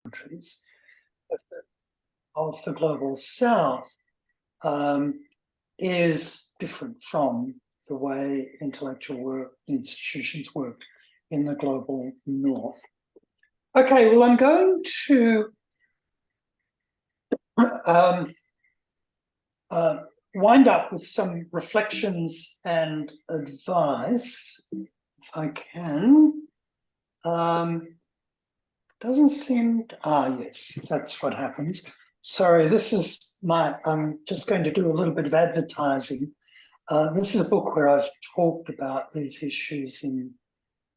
countries of the global south is different from the way intellectual institutions work in the global north. Okay, well, I'm going to wind up with some reflections and advice, if I can. Doesn't seem to, yes, that's what happens. Sorry, this is I'm just going to do a little bit of advertising. This is a book where I've talked about these issues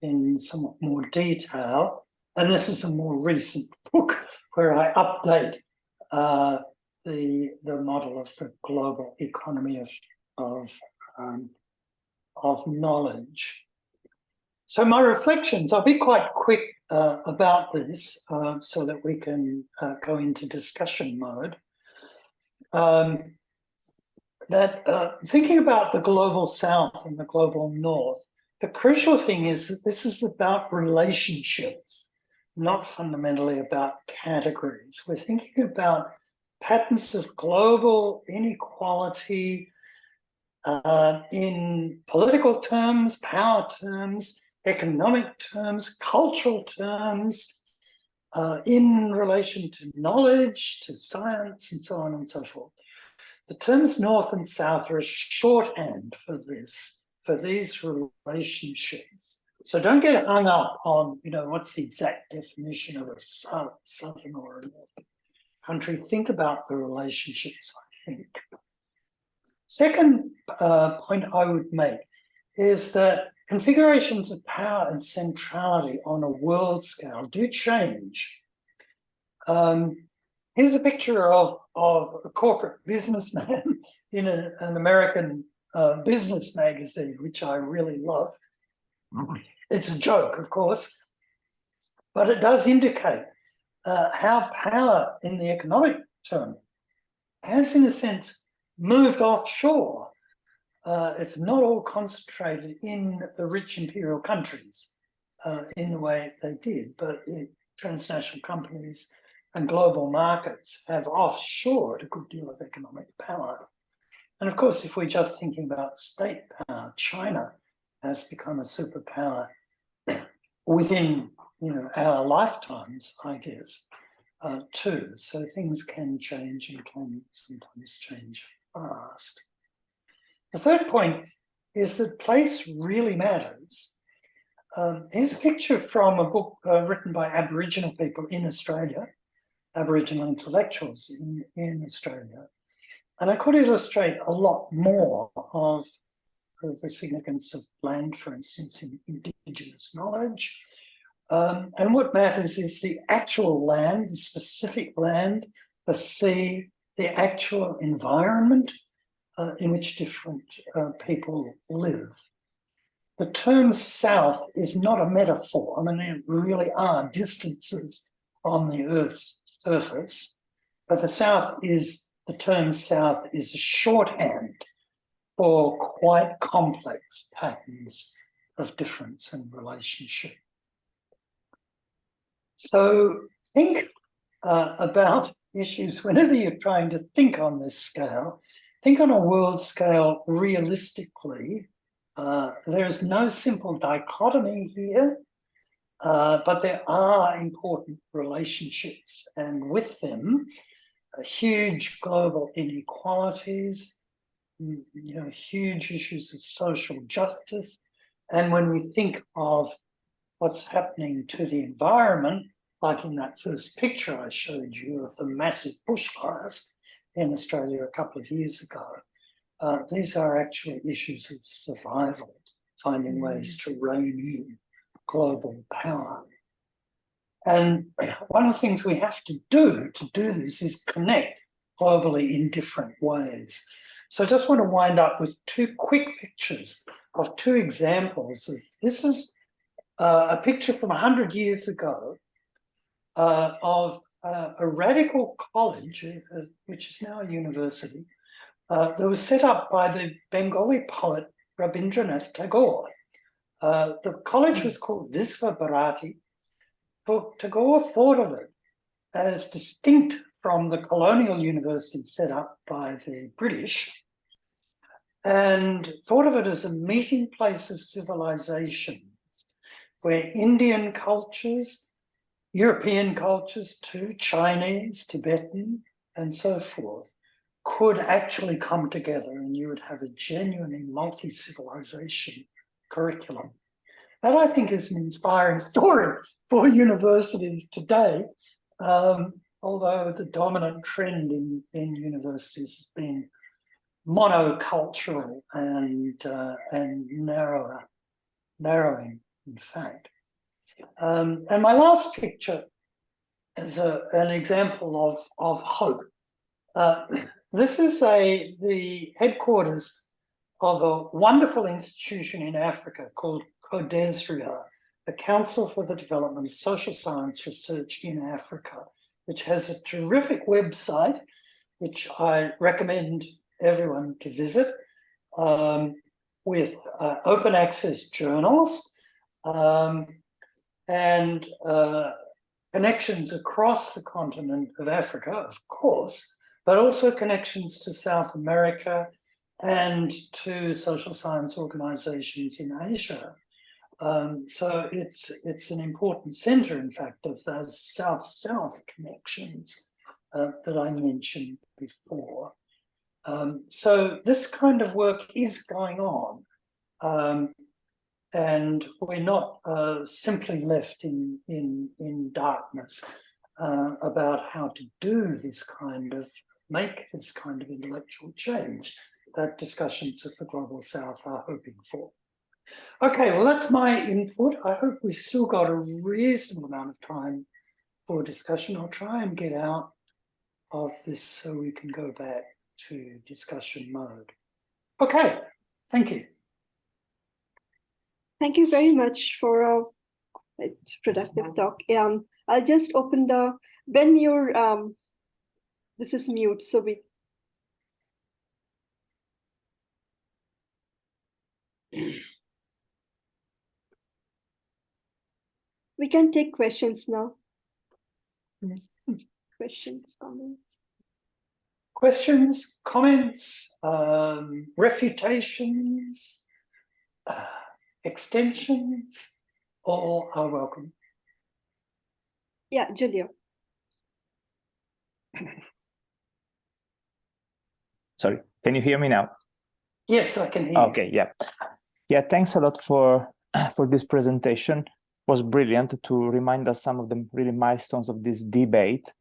in somewhat more detail. And this is a more recent book where I update the model of the global economy of knowledge. So my reflections, I'll be quite quick about this so that we can go into discussion mode. Thinking about the global south and the global north, the crucial thing is that this is about relationships, not fundamentally about categories. We're thinking about patterns of global inequality in political terms, power terms, economic terms, cultural terms, in relation to knowledge, to science, and so on and so forth. The terms north and south are a shorthand for this, for these relationships. So don't get hung up on, what's the exact definition of a southern or a northern country. Think about the relationships, I think. Second point I would make is that configurations of power and centrality on a world scale do change. Here's a picture of a corporate businessman in an American business magazine, which I really love. It's a joke, of course, but it does indicate how power in the economic term has, in a sense, moved offshore. It's not all concentrated in the rich imperial countries in the way they did, but transnational companies and global markets have offshored a good deal of economic power. And of course, if we're just thinking about state power, China has become a superpower within our lifetimes, I guess, too. So things can change and can sometimes change fast. The third point is that place really matters. Here's a picture from a book written by Aboriginal people in Australia, Aboriginal intellectuals in Australia. And I could illustrate a lot more of the significance of land, for instance, in Indigenous knowledge. And what matters is the actual land, the specific land, the sea, the actual environment in which different people live. The term south is not a metaphor. I mean, there really are distances on the Earth's surface, but the term south is a shorthand for quite complex patterns of difference and relationship. So think about issues whenever you're trying to think on this scale. Think on a world scale realistically. There is no simple dichotomy here, but there are important relationships, and with them, huge global inequalities, huge issues of social justice. And when we think of what's happening to the environment, like in that first picture I showed you of the massive bushfires in Australia a couple of years ago, these are actually issues of survival, finding ways to rein in global power. And one of the things we have to do this is connect globally in different ways. So I just want to wind up with two quick pictures of two examples. This is a picture from 100 years ago of a radical college, which is now a university, that was set up by the Bengali poet Rabindranath Tagore. The college was called Visva Bharati. Tagore thought of it as distinct from the colonial universities set up by the British, and thought of it as a meeting place of civilizations where Indian cultures, European cultures too, Chinese, Tibetan, and so forth, could actually come together, and you would have a genuinely multi-civilization curriculum. That, I think, is an inspiring story for universities today, although the dominant trend in universities has been monocultural and narrowing, in fact. And my last picture is an example of hope. This is the headquarters of a wonderful institution in Africa called CODESRIA, the Council for the Development of Social Science Research in Africa, which has a terrific website, which I recommend everyone to visit, with open access journals and connections across the continent of Africa, of course, but also connections to South America and to social science organizations in Asia. So it's an important center, in fact, of those South-South connections that I mentioned before. So this kind of work is going on, and we're not simply left in darkness about how to do this make this kind of intellectual change that discussions of the Global South are hoping for. Okay, well, that's my input. I hope we've still got a reasonable amount of time for discussion. I'll try and get out of this so we can go back to discussion mode. Okay, thank you. Thank you very much for a productive talk. I'll just open when you're, this is mute, so we can take questions now. Questions, comments? Questions, comments, refutations, extensions, all are welcome. Yeah, Julia. Sorry, can you hear me now? Yes, I can hear you. Okay, yeah, thanks a lot for this presentation. It was brilliant to remind us some of the really milestones of this debate.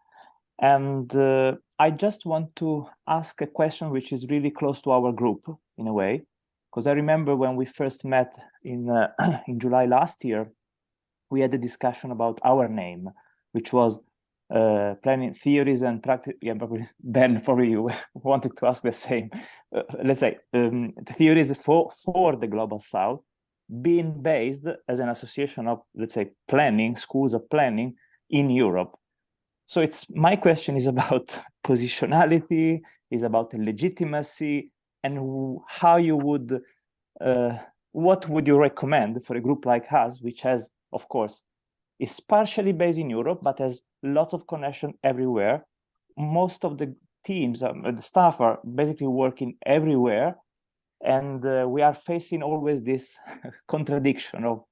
And I just want to ask a question which is really close to our group in a way, because I remember when we first met in July last year, we had a discussion about our name, which was planning theories and practice. Yeah, probably Ben, probably you wanted to ask the same. Let's say the theories for the Global South being based as an association of, let's say, planning, schools of planning in Europe. So my question is about positionality, is about legitimacy, and how you would, what would you recommend for a group like us, which has, of course, is partially based in Europe, but has lots of connection everywhere. Most of the teams, the staff are basically working everywhere. And we are facing always this contradiction of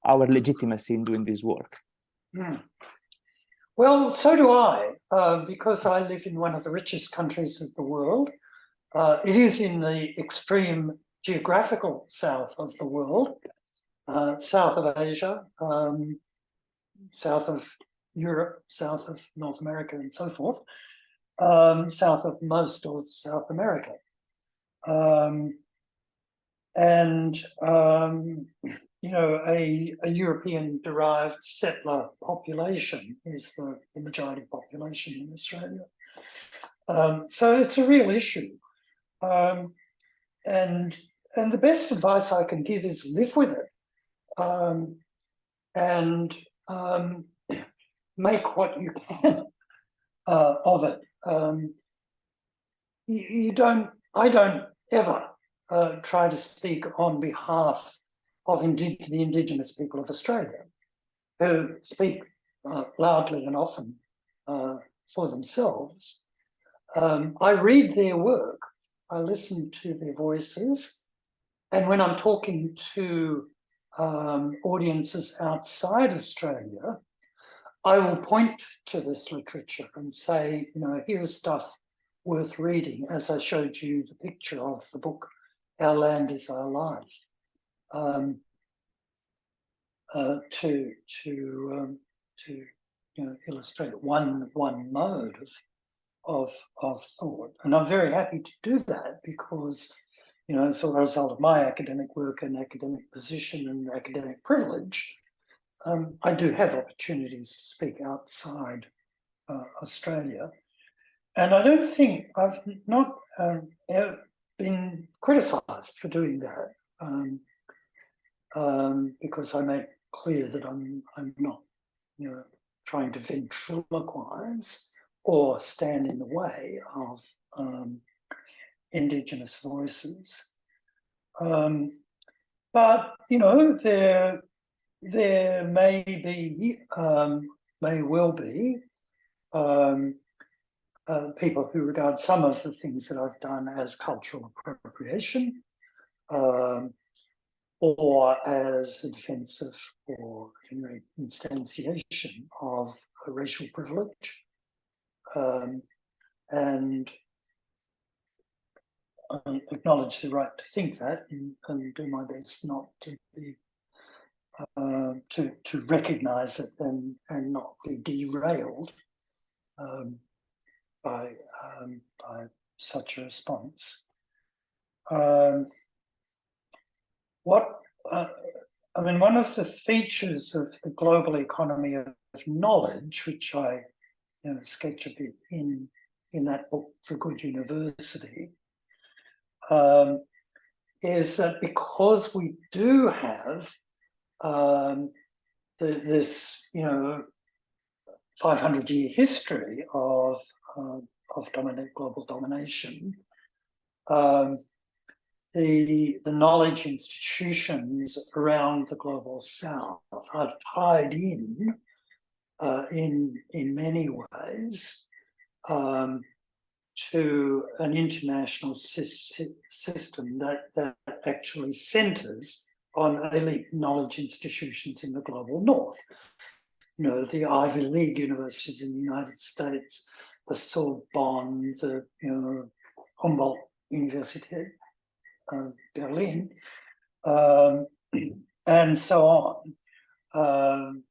our legitimacy in doing this work. Well, so do I, because I live in one of the richest countries of the world. It is in the extreme geographical south of the world, south of Asia, south of Europe, south of North America, and so forth, south of most of South America. You know, a European-derived settler population is the majority population in Australia. So it's a real issue. And the best advice I can give is live with it and make what you can of it. I don't ever try to speak on behalf of the Indigenous people of Australia, who speak loudly and often for themselves. I read their work, I listen to their voices, and when I'm talking to audiences outside Australia, I will point to this literature and say, you know, here's stuff worth reading, as I showed you the picture of the book, Our Land is Our Life, to illustrate one mode of thought. And I'm very happy to do that because, you know, as a result of my academic work and academic position and academic privilege, I do have opportunities to speak outside Australia. And I don't think I've not been criticised for doing that, because I make clear that I'm not, you know, trying to ventriloquise or stand in the way of Indigenous voices. But, you know, there may well be people who regard some of the things that I've done as cultural appropriation, or as a defense of or instantiation of a racial privilege. And I acknowledge the right to think that and do my best not to be to recognise it and not be derailed by such a response. I mean, one of the features of the global economy of knowledge, which I sketch a bit in that book, The Good University, is that because we do have this 500-year history of global domination, the knowledge institutions around the global south are tied in many ways to an international system that actually centres on elite knowledge institutions in the global north. You know, the Ivy League universities in the United States, the Sorbonne, the Humboldt University, Berlin, and so on.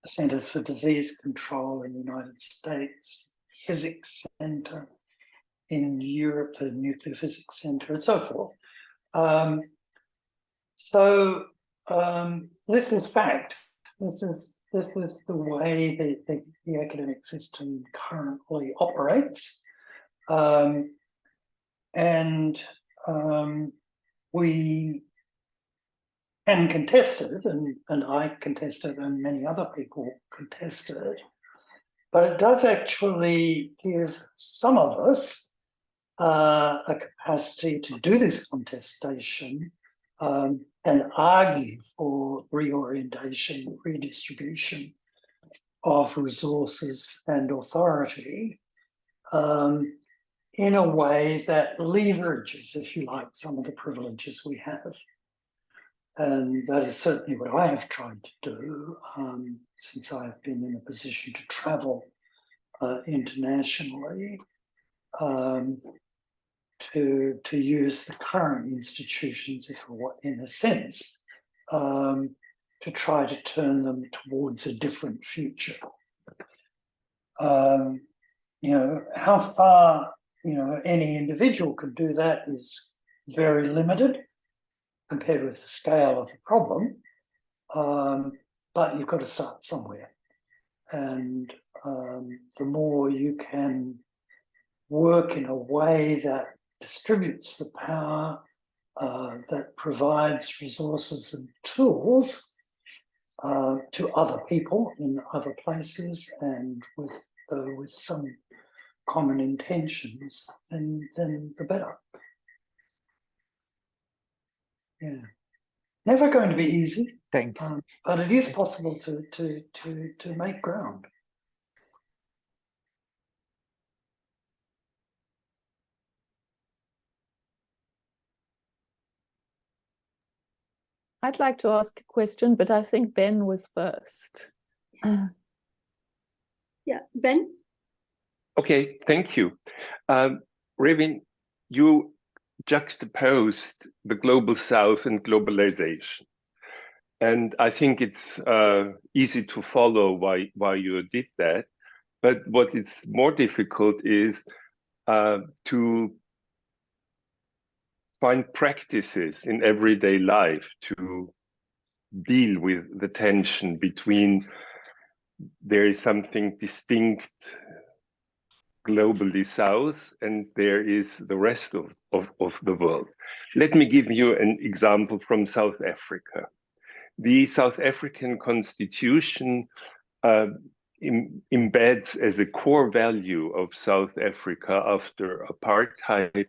Centers for Disease Control in the United States, Physics Center in Europe, the Nuclear Physics Center, and so forth. This is fact. This is the way the academic system currently operates. We can contest it, and I contest it, and many other people contest it, but it does actually give some of us a capacity to do this contestation and argue for reorientation, redistribution of resources and authority in a way that leverages, if you like, some of the privileges we have. And that is certainly what I have tried to do since I've been in a position to travel internationally, to use the current institutions, in a sense, to try to turn them towards a different future. How far any individual can do that is very limited compared with the scale of the problem, but you've got to start somewhere. And the more you can work in a way that distributes the power, that provides resources and tools to other people in other places and with some common intentions, then the better. Yeah. Never going to be easy, Thanks. but it is possible to make ground. I'd like to ask a question, but I think Ben was first. Yeah, Ben? Okay, thank you. Raewyn, you juxtaposed the global south and globalization. And I think it's easy to follow why you did that. But what is more difficult is to find practices in everyday life to deal with the tension between there is something distinct globally south and there is the rest of the world. Let me give you an example from South Africa. The South African constitution embeds as a core value of South Africa after apartheid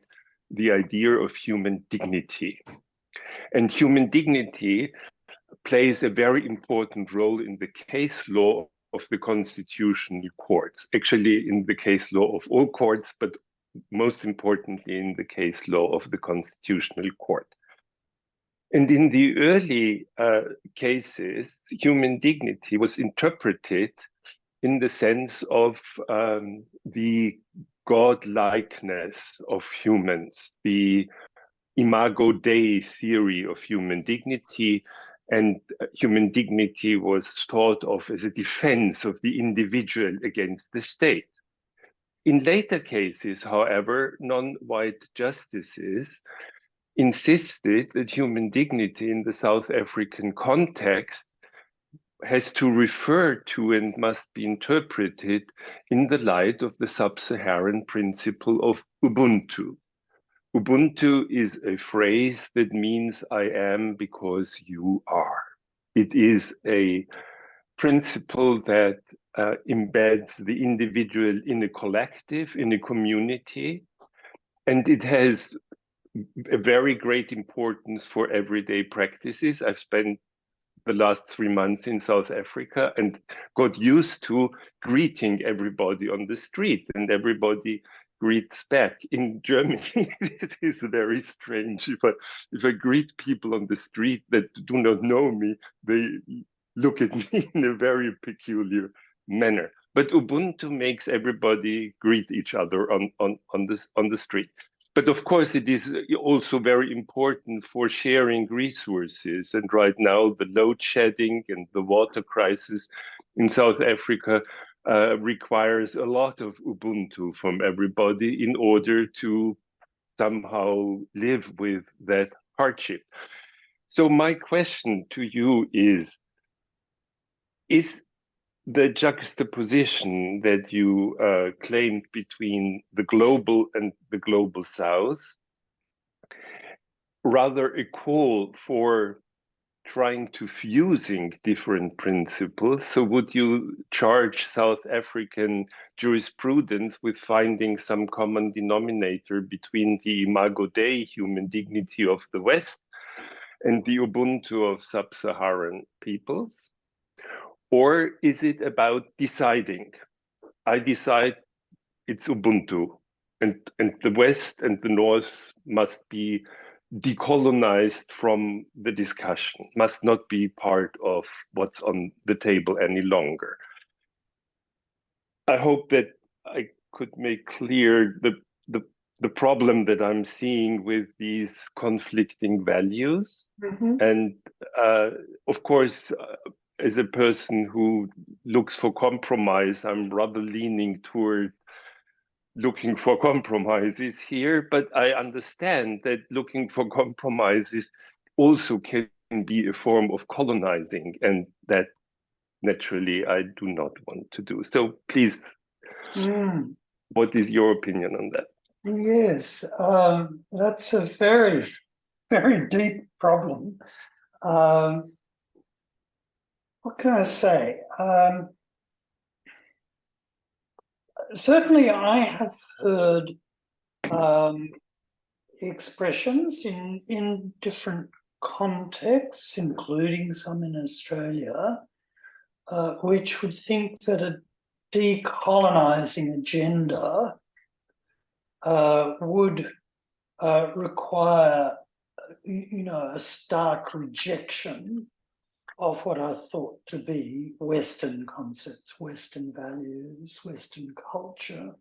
the idea of human dignity. And human dignity plays a very important role in the case law of the constitutional courts, actually in the case law of all courts, but most importantly in the case law of the Constitutional Court. And in the early cases, human dignity was interpreted in the sense of the godlikeness of humans, the imago Dei theory of human dignity, and human dignity was thought of as a defense of the individual against the state. In later cases, however, non-white justices insisted that human dignity in the South African context has to refer to and must be interpreted in the light of the sub-Saharan principle of Ubuntu. Ubuntu is a phrase that means I am because you are. It is a principle that embeds the individual in a collective, in a community, and it has a very great importance for everyday practices. I've spent the last 3 months in South Africa and got used to greeting everybody on the street, and everybody greets back. In Germany, this is very strange. If I greet people on the street that do not know me, they look at me in a very peculiar manner. But Ubuntu makes everybody greet each other on the street. But of course, it is also very important for sharing resources. And right now, the load shedding and the water crisis in South Africa requires a lot of Ubuntu from everybody in order to somehow live with that hardship. So my question to you is the juxtaposition that you claimed between the global and the global south rather a call for trying to fusing different principles? So would you charge South African jurisprudence with finding some common denominator between the imago Dei, human dignity of the West, and the Ubuntu of sub-Saharan peoples? Or is it about deciding? I decide it's Ubuntu, and the West and the North must be decolonized from the discussion, must not be part of what's on the table any longer. I hope that I could make clear the problem that I'm seeing with these conflicting values. Mm-hmm. And of course, as a person who looks for compromise, I'm rather leaning toward looking for compromises here, but I understand that looking for compromises also can be a form of colonizing, and that naturally I do not want to do. So please, what is your opinion on that? Yes, that's a very, very deep problem. What can I say? Certainly, I have heard expressions in different contexts, including some in Australia, which would think that a decolonizing agenda would require, a stark rejection of what are thought to be Western concepts, Western values, Western culture.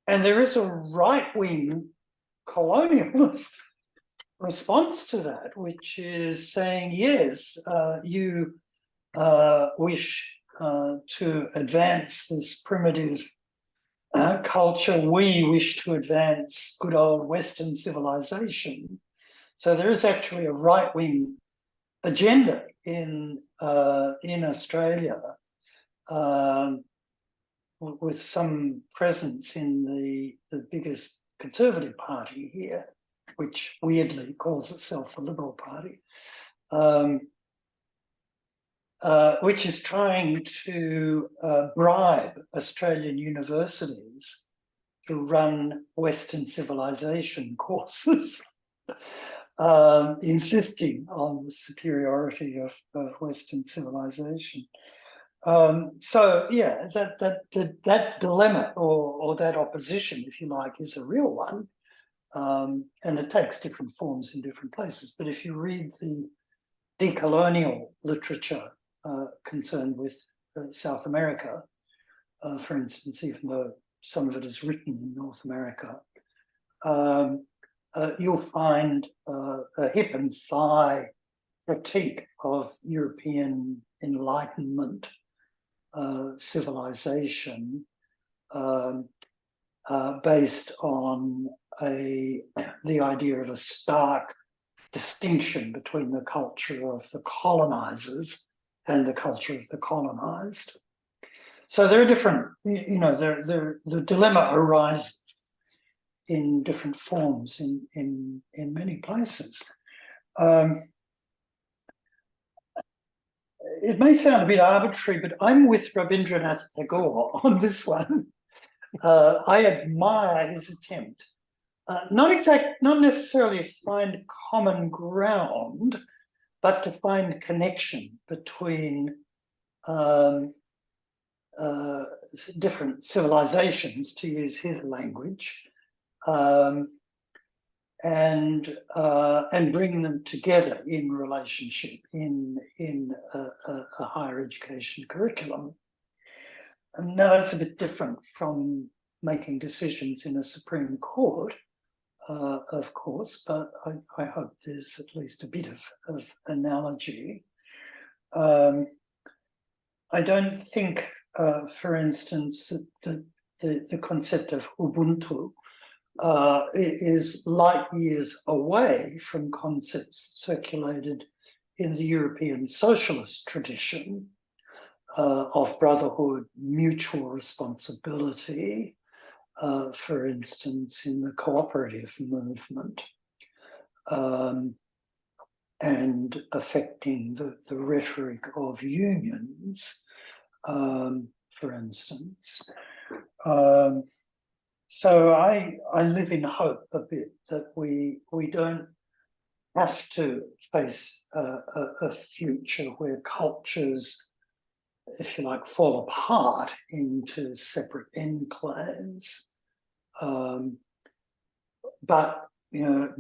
And there is a right-wing colonialist response to that, which is saying, yes, you wish to advance this primitive culture. We wish to advance good old Western civilization. So there is actually a right-wing agenda in Australia, with some presence in the biggest Conservative party here, which weirdly calls itself the Liberal Party, which is trying to bribe Australian universities to run Western civilization courses, insisting on the superiority of Western civilization. So yeah, that dilemma or that opposition, if you like, is a real one, and it takes different forms in different places. But if you read the decolonial literature concerned with South America, for instance, even though some of it is written in North America, you'll find a hip and thigh critique of European Enlightenment civilization based on the idea of a stark distinction between the culture of the colonizers and the culture of the colonized. So there are different, the dilemma arises in different forms in many places. It may sound a bit arbitrary, but I'm with Rabindranath Tagore on this one. I admire his attempt, not necessarily to find common ground, but to find connection between different civilizations, to use his language, and bring them together in relationship in a higher education curriculum. And now it's a bit different from making decisions in a Supreme Court, of course, but I hope there's at least a bit of analogy. I don't think, for instance, that the concept of Ubuntu is light years away from concepts circulated in the European socialist tradition of brotherhood, mutual responsibility, for instance, in the cooperative movement, and affecting the rhetoric of unions, for instance. So I live in hope a bit that we don't have to face a future where cultures, if you like, fall apart into separate enclaves. But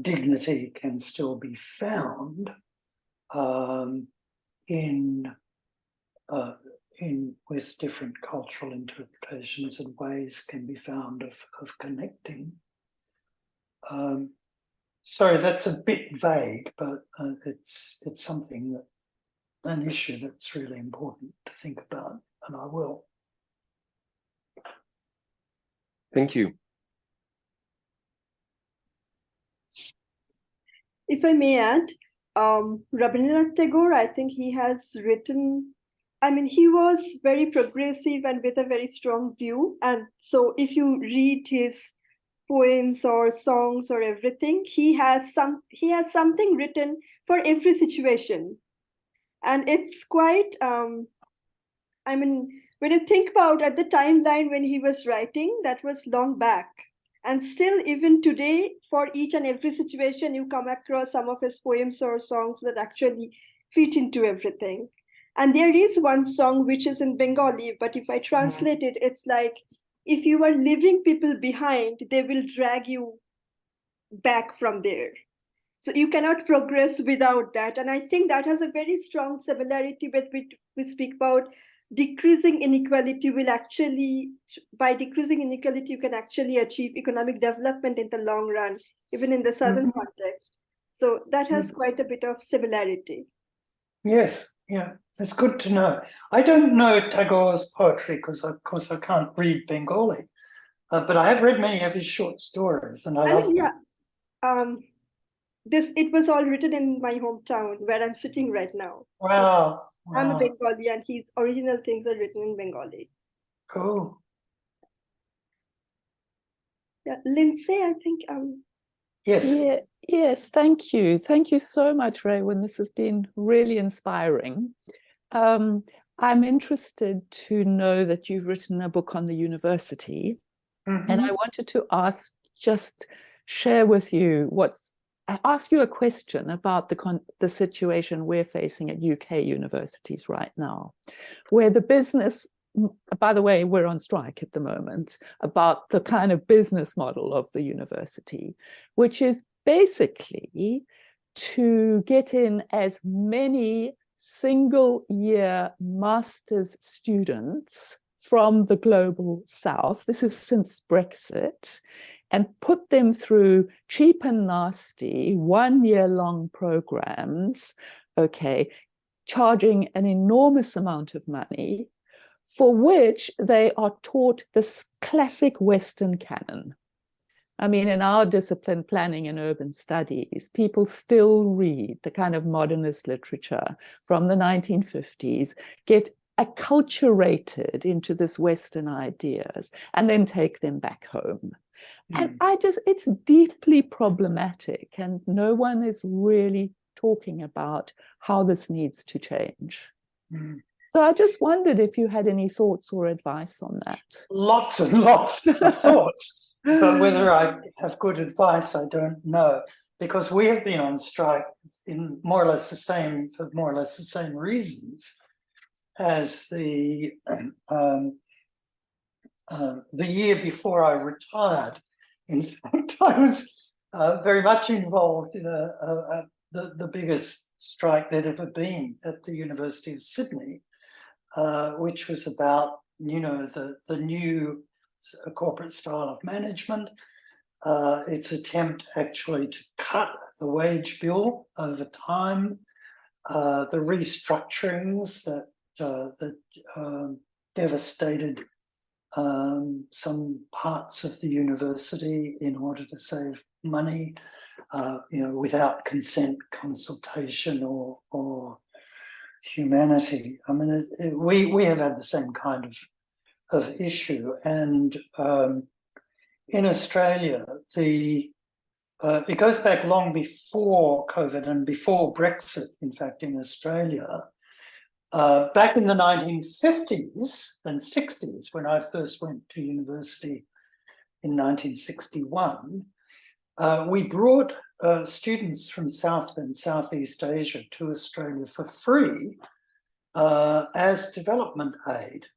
dignity can still be found with different cultural interpretations, and ways can be found of connecting. Sorry, that's a bit vague, but it's something an issue that's really important to think about, and I will. Thank you. If I may add, Rabindranath Tagore, I think he has written, he was very progressive and with a very strong view. And so if you read his poems or songs or everything, he has something written for every situation. And it's quite, when you think about at the timeline when he was writing, that was long back. And still, even today, for each and every situation, you come across some of his poems or songs that actually fit into everything. And there is one song which is in Bengali, but if I translate it, it's like, if you are leaving people behind, they will drag you back from there. So you cannot progress without that. And I think that has a very strong similarity with which we speak about decreasing inequality will actually, by decreasing inequality, you can actually achieve economic development in the long run, even in the southern context. So that has quite a bit of similarity. Yes, yeah, it's good to know. I don't know Tagore's poetry because, of course, I can't read Bengali, but I have read many of his short stories, and I love mean, them. It was all written in my hometown where I'm sitting right now. Wow, So I'm a wow, Bengali, and his original things are written in Bengali. cool. Yeah, Lindsay, I think Yes, Yeah, yes, thank you. Thank you so much, Raewyn. This has been really inspiring. I'm interested to know that you've written a book on the university, and I wanted to share with you ask you a question about the situation we're facing at UK universities right now, where the business, by the way, we're on strike at the moment, about the kind of business model of the university, which is basically to get in as many single-year master's students from the global south, this is since Brexit, and put them through cheap and nasty 1-year-long programs, okay, charging an enormous amount of money, for which they are taught this classic Western canon. I mean, in our discipline, planning and urban studies, people still read the kind of modernist literature from the 1950s, get acculturated into this Western ideas, and then take them back home. And it's deeply problematic, and no one is really talking about how this needs to change. So I just wondered if you had any thoughts or advice on that. Lots and lots of thoughts. But whether I have good advice, I don't know, because we have been on strike in for more or less the same reasons as the year before I retired. In fact, I was very much involved in the biggest strike there'd ever been at the University of Sydney, which was about the new corporate style of management, its attempt actually to cut the wage bill over time, the restructurings that devastated some parts of the university in order to save money, without consent, consultation, or humanity. I mean, we have had the same kind of issue, and in Australia, it goes back long before COVID and before Brexit. In fact, in Australia, back in the 1950s and 60s, when I first went to university in 1961, we brought students from South and Southeast Asia to Australia for free as development aid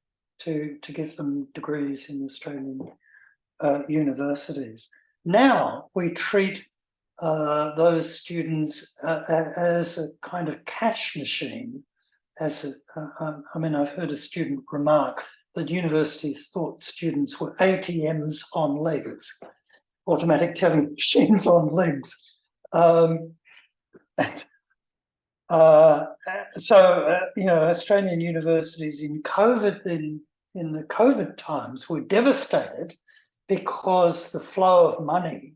to give them degrees in Australian universities. Now we treat those students as a kind of cash machine. I've heard a student remark that universities thought students were ATMs on legs, automatic telling machines on legs. Australian universities in COVID, in the COVID times, were devastated because the flow of money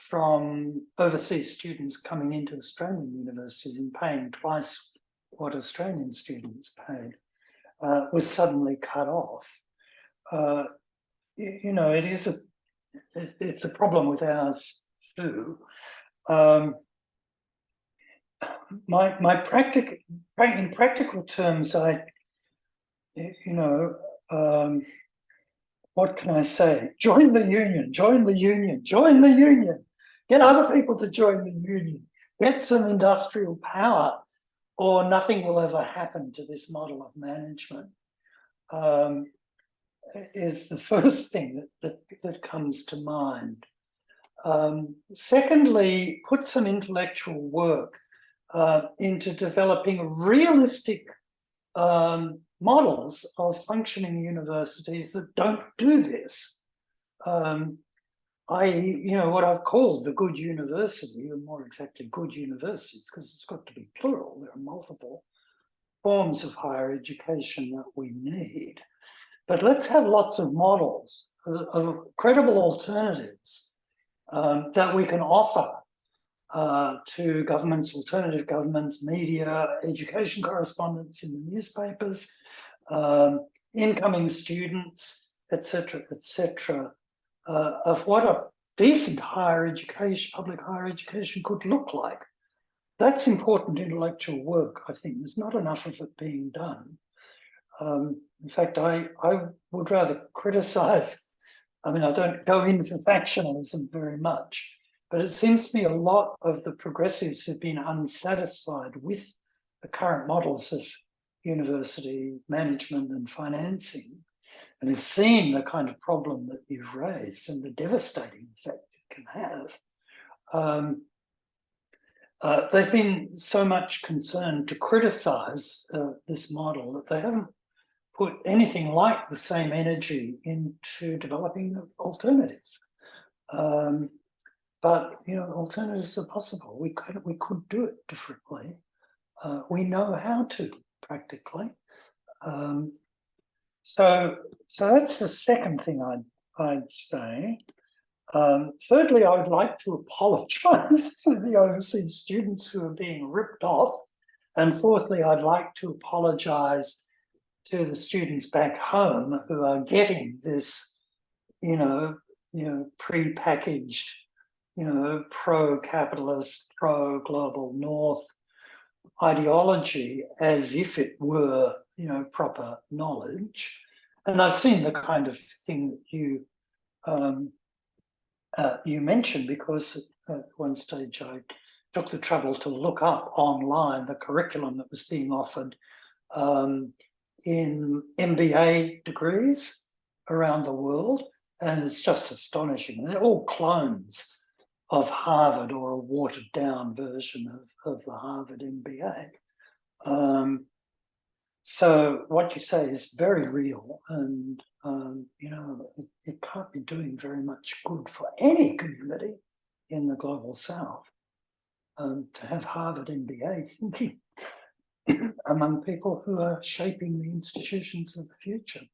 from overseas students coming into Australian universities and paying twice what Australian students paid was suddenly cut off. It's a problem with ours too. In practical terms, what can I say? Join the union, join the union, join the union. Get other people to join the union. Get some industrial power, or nothing will ever happen to this model of management. Is the first thing that comes to mind. Secondly, put some intellectual work into developing realistic models of functioning universities that don't do this. What I've called the good university, or more exactly good universities, because it's got to be plural. There are multiple forms of higher education that we need. But let's have lots of models of credible alternatives that we can offer to governments, alternative governments, media, education correspondents in the newspapers, incoming students, etc., of what a decent higher education, public higher education could look like. That's important intellectual work, I think. There's not enough of it being done. In fact, I would rather criticize, I don't go in for factionalism very much, but it seems to me a lot of the progressives have been unsatisfied with the current models of university management and financing, and have seen the kind of problem that you've raised and the devastating effect it can have. They've been so much concerned to criticize this model that they haven't put anything like the same energy into developing alternatives. But alternatives are possible. We could do it differently. We know how to practically. So that's the second thing I'd say. Thirdly, I would like to apologise to the overseas students who are being ripped off. And fourthly, I'd like to apologise to the students back home who are getting this, pre-packaged, pro-capitalist, pro-global North ideology as if it were, proper knowledge. And I've seen the kind of thing that you mentioned, because at one stage I took the trouble to look up online the curriculum that was being offered in MBA degrees around the world, and it's just astonishing. They're all clones of Harvard, or a watered down version of the Harvard MBA. So what you say is very real, and it can't be doing very much good for any community in the global South to have Harvard MBA thinking among people who are shaping the institutions of the future.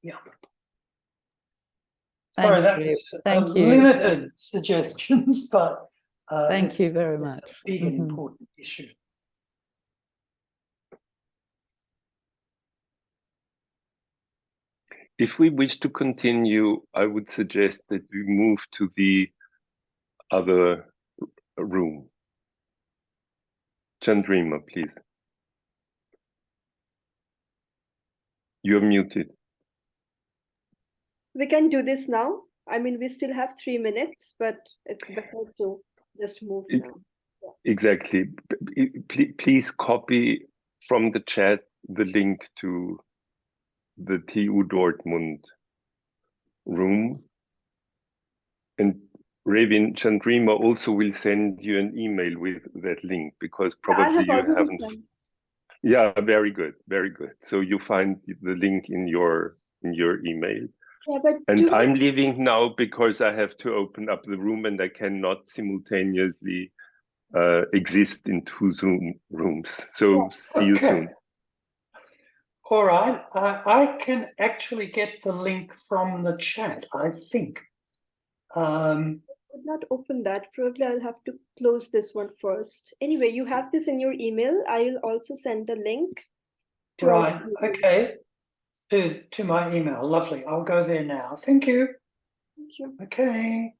Yeah. Sorry, that was limited suggestions, but thank you very much. It's a big and important issue. If we wish to continue, I would suggest that we move to the other room. Chandrima, please. You're muted. We can do this now. We still have 3 minutes, but it's better to just move now. Yeah. Exactly. Please copy from the chat the link to the TU Dortmund room. And Raewyn, Chandrima also will send you an email with that link, because probably you haven't. Sent. Yeah, very good, very good. So you find the link in your email. Yeah, but and I'm leaving now because I have to open up the room, and I cannot simultaneously exist in 2 Zoom rooms. So see you soon. All right, I can actually get the link from the chat, I think. I could not open that. Probably I'll have to close this one first. Anyway, you have this in your email. I will also send the link. Right, okay. To my email. Lovely. I'll go there now. Thank you. Thank you. Okay.